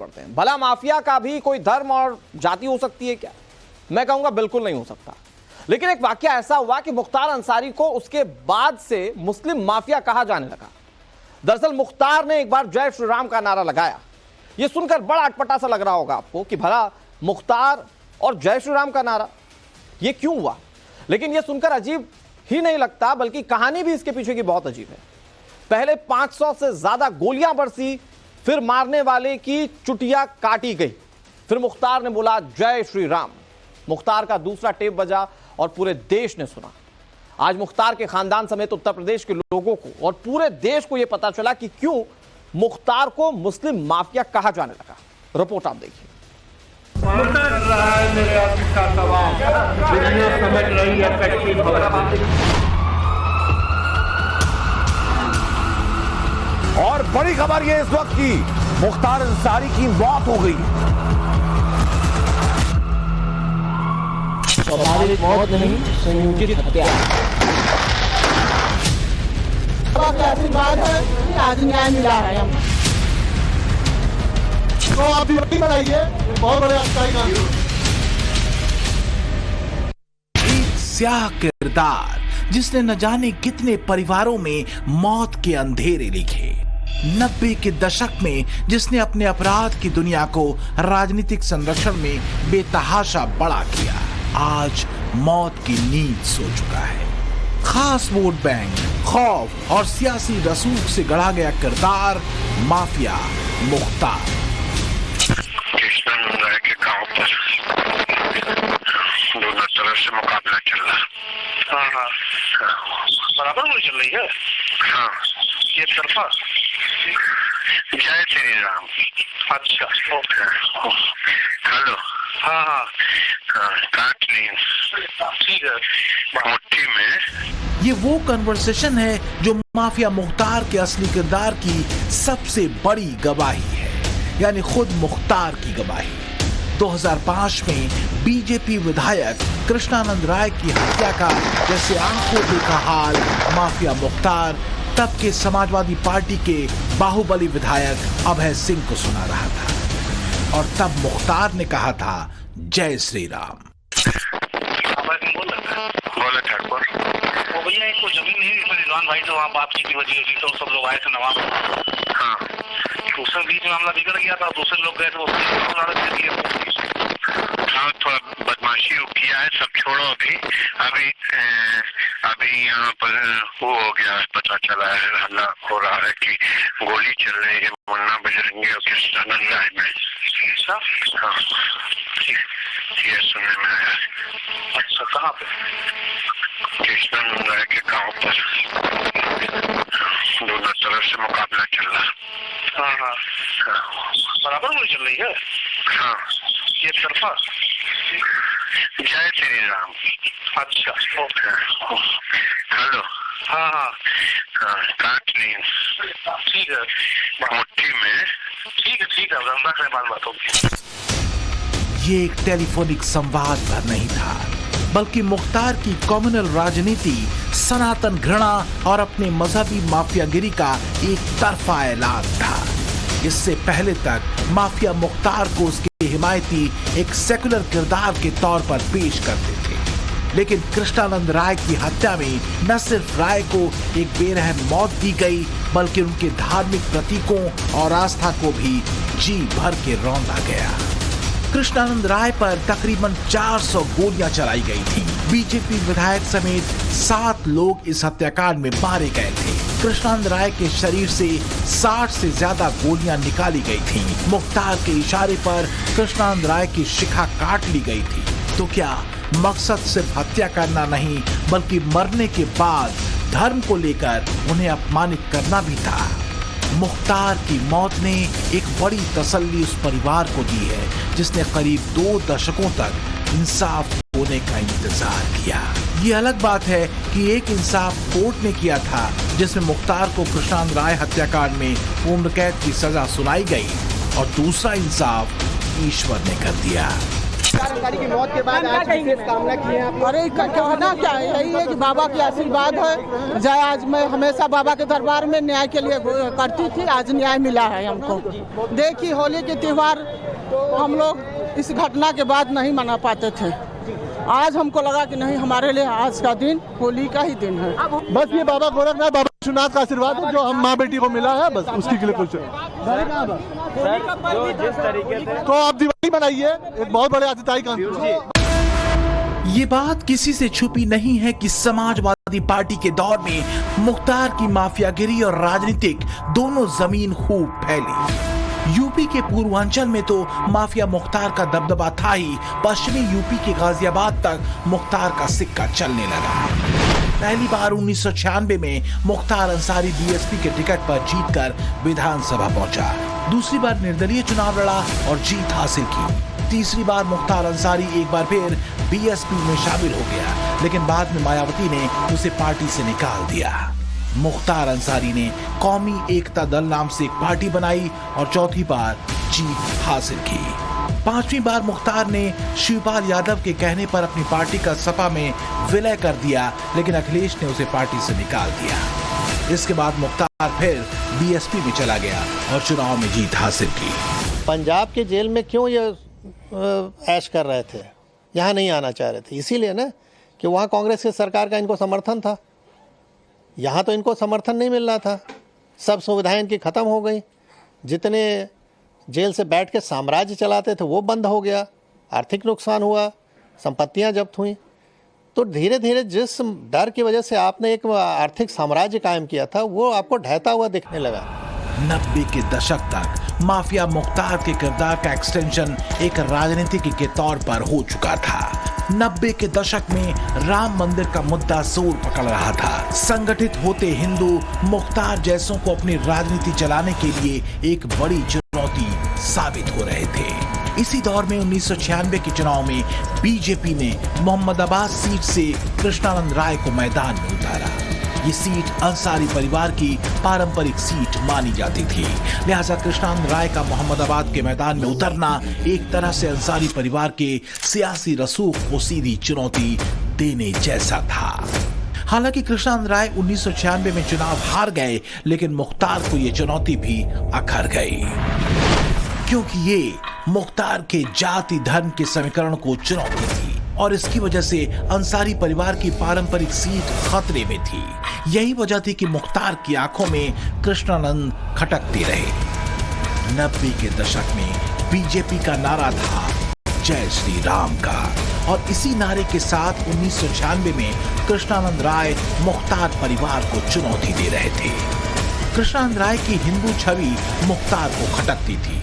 करते हैं। भला माफिया का भी कोई धर्म और जाति हो सकती है क्या? मैं कहूंगा बिल्कुल नहीं हो सकता। लेकिन एक वाकया ऐसा हुआ कि मुख्तार अंसारी को उसके बाद से मुस्लिम माफिया कहा जाने लगा। दरअसल मुख्तार ने एक बार जय श्री राम का नारा लगाया। यह सुनकर बड़ा अटपटा सा लग रहा होगा आपको कि भला मुख्तार और जय श्री राम का नारा, यह क्यों हुआ? लेकिन यह सुनकर अजीब ही नहीं लगता, बल्कि कहानी भी इसके पीछे की बहुत अजीब है। पहले 500 से ज्यादा गोलियां बरसी, फिर मारने वाले की चुटिया काटी गई, फिर मुख्तार ने बोला जय श्री राम। मुख्तार का दूसरा टेप बजा और पूरे देश ने सुना। आज मुख्तार के खानदान समेत उत्तर प्रदेश के लोगों को और पूरे देश को यह पता चला कि क्यों मुख्तार को मुस्लिम माफिया कहा जाने लगा। रिपोर्ट आप देखिए। और बड़ी खबर ये इस वक्त की, मुख्तार अंसारी की मौत हो गई। स्वाभाविक मौत नहीं, संयोजित हत्या। ऐसी बात है कि आज न्याय मिला है हमको। तो आप भी बताइए, बहुत बड़े अच्छाई का एक स्याह किरदार जिसने न जाने कितने परिवारों में मौत के अंधेरे लिखे। 90 के दशक में जिसने अपने अपराध की दुनिया को राजनीतिक संरक्षण में बेतहाशा बड़ा किया, आज मौत की नींद सो चुका है। खास वोट बैंक, खौफ और सियासी रसूख से गढ़ा गया किरदार माफिया मुख्तार। के गांव पर दोनों तरफ से मुकाबला चल रहा। हाँ, बराबर गोली चल रही है। हाँ, ये तरफा। जय श्री राम। अच्छा, ओके। हेलो। हाँ, काट नहीं, ठीक है, मुट्ठी में। ये वो कन्वर्सेशन है जो माफिया मुख्तार के असली किरदार की सबसे बड़ी गवाही है, यानी खुद मुख्तार की गवाही। 2005 में बीजेपी विधायक कृष्णानंद राय की हत्या का जैसे आंखों देखा हाल माफिया मुख्तार तब के समाजवादी पार्टी के बाहुबली विधायक अभय सिंह को सुना रहा था। और तब मुख्तार ने कहा था जय श्री राम। बोले ठाकुर, वो भैया एक को जमीन नहीं मिली रिजवान भाई से, वहाँ बात की वजह हुई तो सब लोग आए थे नवाब। हाँ, उसमें बीच में मामला बिगड़ गया था, दूसरे लोग गए थे, हाँ थोड़ा बदमाशी किया है, सब छोड़ो अभी। अभी यहाँ पर वो हो गया, पता चला है, हल्ला हो रहा है कि गोली चल रही है मुन्ना बजरंगी और कृष्णानंद राय में। हाँ, ये सुनने में आया। अच्छा, कहाँ पे? कृष्णानंद राय के गांव पर दोनों तरफ से मुकाबला चल रहा। हाँ, बराबर गोली चल रही है। हाँ, ये तरफा। जय श्री राम। अच्छा, ओके। हेलो। हाँ, काट नहीं, ठीक है, मुट्ठी में। ठीक है, बात होगी। ये एक टेलीफोनिक संवाद भर नहीं था, बल्कि मुख्तार की कम्युनल राजनीति, सनातन घृणा और अपने मजहबी माफियागिरी का एक तरफा ऐलान था। इससे पहले तक माफिया मुख्तार को उसके हिमायती एक सेकुलर किरदार के तौर पर पेश करते थे, लेकिन कृष्णानंद राय की हत्या में न सिर्फ राय को एक बेरहम मौत दी गई, बल्कि उनके धार्मिक प्रतीकों और आस्था को भी जी भर के रौंदा गया। कृष्णानंद राय पर तकरीबन 400 गोलियां चलाई गई थी। बीजेपी विधायक समेत 7 लोग इस हत्याकांड में मारे गए थे। कृष्णानंद राय के शरीर से 60 से ज्यादा गोलियां निकाली गई थी। मुख्तार के इशारे पर कृष्णानंद राय की शिखा काट ली गई थी। तो क्या मकसद सिर्फ हत्या करना नहीं, बल्कि मरने के बाद धर्म को लेकर उन्हें अपमानित करना भी था? मुख्तार की मौत ने एक बड़ी तसल्ली उस परिवार को दी है जिसने करीब 2 दशकों तक इंसाफ होने का इंतजार किया। ये अलग बात है कि एक इंसाफ कोर्ट ने किया था, जिसमें मुख्तार को कृष्णानंद राय हत्याकांड में उम्र कैद की सजा सुनाई गई, और दूसरा इंसाफ ईश्वर ने कर दिया। जानकारी की मौत के बाद आज विशेष कामना की है आप? अरे कहना क्या है, यही है कि बाबा की आशीर्वाद है। जय आज मैं हमेशा बाबा के दरबार में न्याय के लिए करती थी, आज न्याय मिला है हमको। देखिए होली के त्योहार हम लोग इस घटना के बाद नहीं मना पाते थे, आज हमको लगा कि नहीं, हमारे लिए आज का दिन होली का ही दिन है। बस ये बाबा गोरखनाथ, बाबा विश्वनाथ का आशीर्वाद है जो हम माँ बेटी को मिला है, बस उसकी के लिए कुछ जिस तरीके से तो आप दिवाली मनाइए, एक बहुत बड़े आतिथ्य का। ये बात किसी से छुपी नहीं है कि समाजवादी पार्टी के दौर में मुख्तार की माफियागिरी और राजनीतिक दोनों जमीन खूब फैली। यूपी के पूर्वांचल में तो माफिया मुख्तार का दबदबा था ही, पश्चिमी यूपी के गाजियाबाद तक मुख्तार का सिक्का चलने लगा। पहली बार 1996 में मुख्तार अंसारी बीएसपी के टिकट पर जीतकर विधानसभा पहुंचा। दूसरी बार निर्दलीय चुनाव लड़ा और जीत हासिल की। तीसरी बार मुख्तार अंसारी एक बार फिर बीएसपी में शामिल हो गया, लेकिन बाद में मायावती ने उसे पार्टी से निकाल दिया। मुख्तार अंसारी ने कौमी एकता दल नाम से एक पार्टी बनाई और चौथी बार जीत हासिल की। पांचवी बार मुख्तार ने शिवपाल यादव के कहने पर अपनी पार्टी का सपा में विलय कर दिया, लेकिन अखिलेश ने उसे पार्टी से निकाल दिया। इसके बाद मुख्तार फिर बीएसपी में चला गया और चुनाव में जीत हासिल की। पंजाब के जेल में क्यों ये ऐश कर रहे थे, यहाँ नहीं आना चाह रहे थे? इसीलिए ना कि वहाँ कांग्रेस की सरकार का इनको समर्थन था, यहाँ तो इनको समर्थन नहीं मिल रहा था। सब सुविधाएं इनकी ख़त्म हो गई। जितने जेल से बैठ के साम्राज्य चलाते थे वो बंद हो गया, आर्थिक नुकसान हुआ, संपत्तियां जब्त हुई। तो धीरे धीरे जिस डर की वजह से आपने एक आर्थिक साम्राज्य कायम किया था वो आपको ढहता हुआ दिखने लगा। 90 के दशक तक माफिया मुख्तार के किरदार का एक्सटेंशन एक राजनीतिक के तौर पर हो चुका था। 90 के दशक में राम मंदिर का मुद्दा जोर पकड़ रहा था। संगठित होते हिंदू मुख्तार जैसों को अपनी राजनीति चलाने के लिए एक बड़ी चुनौती साबित हो रहे थे। इसी दौर में 1996 के चुनाव में बीजेपी ने मोहम्मदाबाद सीट से कृष्णानंद राय को मैदान में उतारा। ये सीट अंसारी परिवार की पारंपरिक सीट मानी जाती थी, लिहाजा कृष्णानंद राय का मोहम्मदाबाद के मैदान में उतरना एक तरह से अंसारी परिवार के सियासी रसूख को सीधी चुनौती देने जैसा था। हालांकि कृष्णानंद राय 1996 में चुनाव हार गए, लेकिन मुख्तार को ये चुनौती भी अखर गई, क्योंकि ये मुख्तार के जाति धर्म के समीकरण को चुनौती थी और इसकी वजह से अंसारी परिवार की पारंपरिक सीट खतरे में थी। यही वजह थी कि मुख्तार की आंखों में कृष्णानंद खटकते रहे। 90 के दशक में बीजेपी का नारा था जय श्री राम का, और इसी नारे के साथ 1996 में कृष्णानंद राय मुख्तार परिवार को चुनौती दे रहे थे। कृष्णानंद राय की हिंदू छवि मुख्तार को खटकती थी।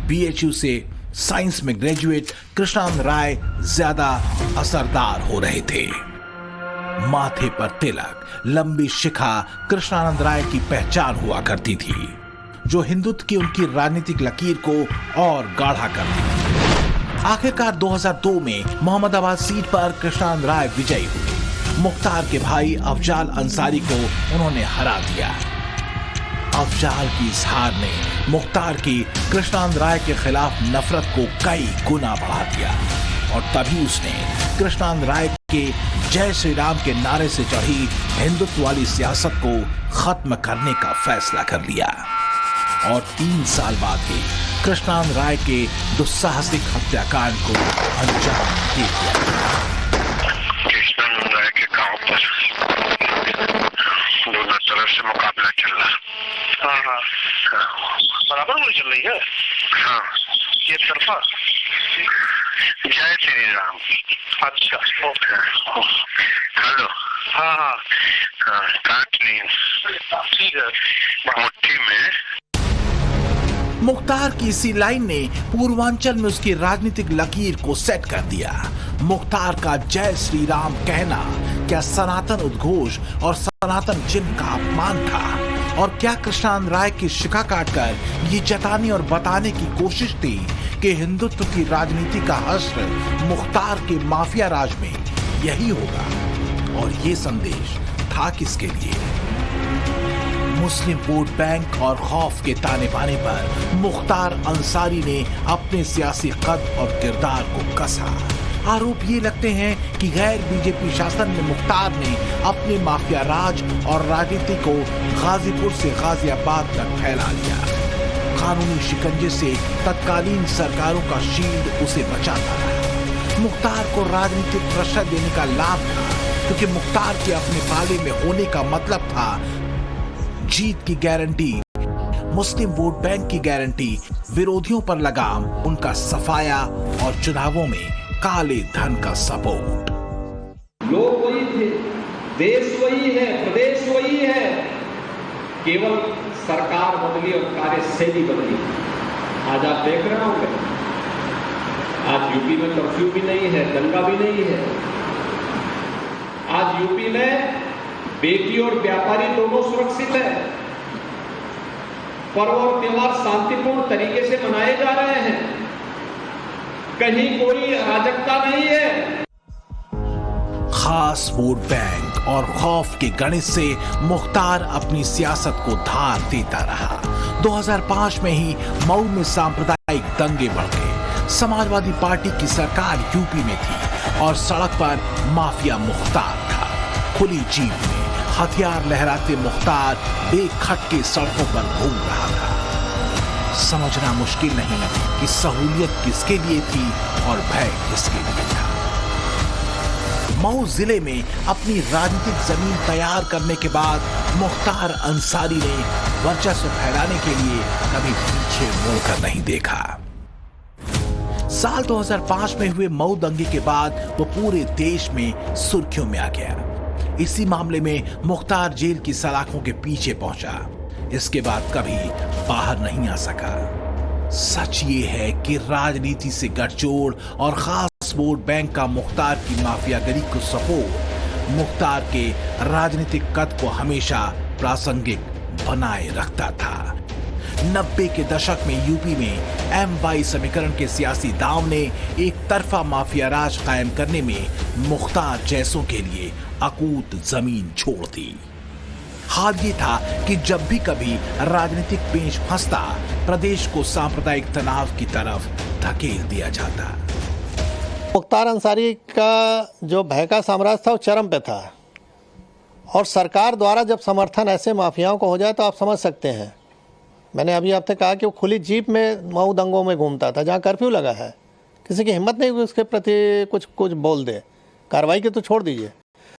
बीएचयू से साइंस में ग्रेजुएट कृष्णानंद राय ज्यादा असरदार हो रहे थे। माथे पर तिलक, लंबी शिखा कृष्णानंद राय की पहचान हुआ करती थी, जो हिंदुत्व की उनकी राजनीतिक लकीर को और गाढ़ा करती थी। आखिरकार 2002 में मोहम्मदाबाद सीट पर कृष्णानंद राय विजयी हुए। मुख्तार के भाई अफजाल अंसारी को उन्होंने हरा दिया। अफजाल की इस हार ने मुख्तार की कृष्णानंद राय के खिलाफ नफरत को कई गुना बढ़ा दिया और तभी उसने कृष्णानंद राय के जय श्री राम के नारे से चढ़ी हिंदुत्व वाली सियासत को खत्म करने का फैसला कर लिया और 3 साल बाद ही कृष्णानंद राय के दुस्साहसिक हत्याकांड को अंजाम दे दिया। कृष्णानंद राय के गांव पर दोनों तरफ से मुकाबला चल रहा। हाँ, बराबर गोली चल रही है। हाँ, ये तरफा जय श्री राम। अच्छा, ओके, हेलो। हाँ, काट ली, ठीक है, मुट्ठी में। मुख्तार की इसी लाइन ने पूर्वांचल में उसकी राजनीतिक लकीर को सेट कर दिया। मुख्तार का जय श्री राम कहना क्या सनातन उद्घोष और सनातन चिन्ह का अपमान था, और क्या कृष्णानंद राय की शिखा काटकर ये जताने और बताने की कोशिश थी कि हिंदुत्व की राजनीति का हश्र मुख्तार के माफिया राज में यही होगा। और ये संदेश था किसके लिए? मुस्लिम वोट बैंक और खौफ के ताने बाने पर मुख्तार अंसारी ने अपने सियासी कद और किरदार को कसा। आरोप ये लगते हैं कि गैर बीजेपी शासन में मुख्तार ने अपने माफिया राज और राजनीति को गाजीपुर से गाजियाबाद तक फैला लिया। कानूनी शिकंजे से तत्कालीन सरकारों का शील्ड उसे बचाता रहा। मुख्तार को राजनीतिक प्रेशर देने का लाभ था, क्योंकि मुख्तार के अपने पाले में होने का मतलब था जीत की गारंटी, मुस्लिम वोट बैंक की गारंटी, विरोधियों पर लगाम, उनका सफाया और चुनावों में काले धन का सपोर्ट। लोग वही थे, देश वही है, प्रदेश वही है, केवल सरकार बदली और कार्यशैली बदली। आज आप देख रहे होंगे, आज यूपी में कर्फ्यू भी नहीं है, दंगा भी नहीं है। आज यूपी में बेटी और व्यापारी दोनों सुरक्षित है। पर्व और त्योहार शांतिपूर्ण तरीके से मनाए जा रहे हैं, कहीं कोई अराजकता नहीं है। खास वोट बैंक और खौफ के गणित से मुख्तार अपनी सियासत को धार देता रहा। 2005 में ही मऊ में सांप्रदायिक दंगे बढ़ गए। समाजवादी पार्टी की सरकार यूपी में थी और सड़क पर माफिया मुख्तार था। खुली जीप में हथियार लहराते मुख्तार बेखटके सड़कों पर घूम रहा था। समझना मुश्किल नहीं कि सहूलियत किसके लिए थी और भय किसके लिए था। मऊ जिले में अपनी राजनीतिक जमीन तैयार करने के बाद मुख्तार अंसारी ने वर्चस्व फैलाने के लिए कभी पीछे मुड़कर नहीं देखा। साल 2005 में हुए मऊ दंगे के बाद वो पूरे देश में सुर्खियों में आ गया। इसी मामले में मुख्तार जेल की सलाखों के पीछे पहुंचा। इसके बाद कभी बाहर नहीं आ सका। सच ये है कि राजनीति से गठजोड़ और खास वोट बैंक का मुख्तार की माफियागिरी को सपोर्ट मुख्तार के राजनीतिक कद को हमेशा प्रासंगिक बनाए रखता था। 90 के दशक में यूपी में एम-वाई समीकरण के सियासी दांव ने एक तरफा माफिया राज कायम करने में मुख्तार जैसों के लिए अकूत जमीन छोड़ दी। हाल ये था कि जब भी कभी राजनीतिक पेंच फंसता, प्रदेश को सांप्रदायिक तनाव की तरफ धकेल दिया जाता। मुख्तार अंसारी का जो भय का साम्राज्य था वो चरम पे था, और सरकार द्वारा जब समर्थन ऐसे माफियाओं को हो जाए तो आप समझ सकते हैं। मैंने अभी आपसे कहा कि वो खुली जीप में मऊ दंगों में घूमता था, जहाँ कर्फ्यू लगा है। किसी की हिम्मत नहीं कि उसके प्रति कुछ बोल दे। कार्रवाई की तो छोड़ दीजिए।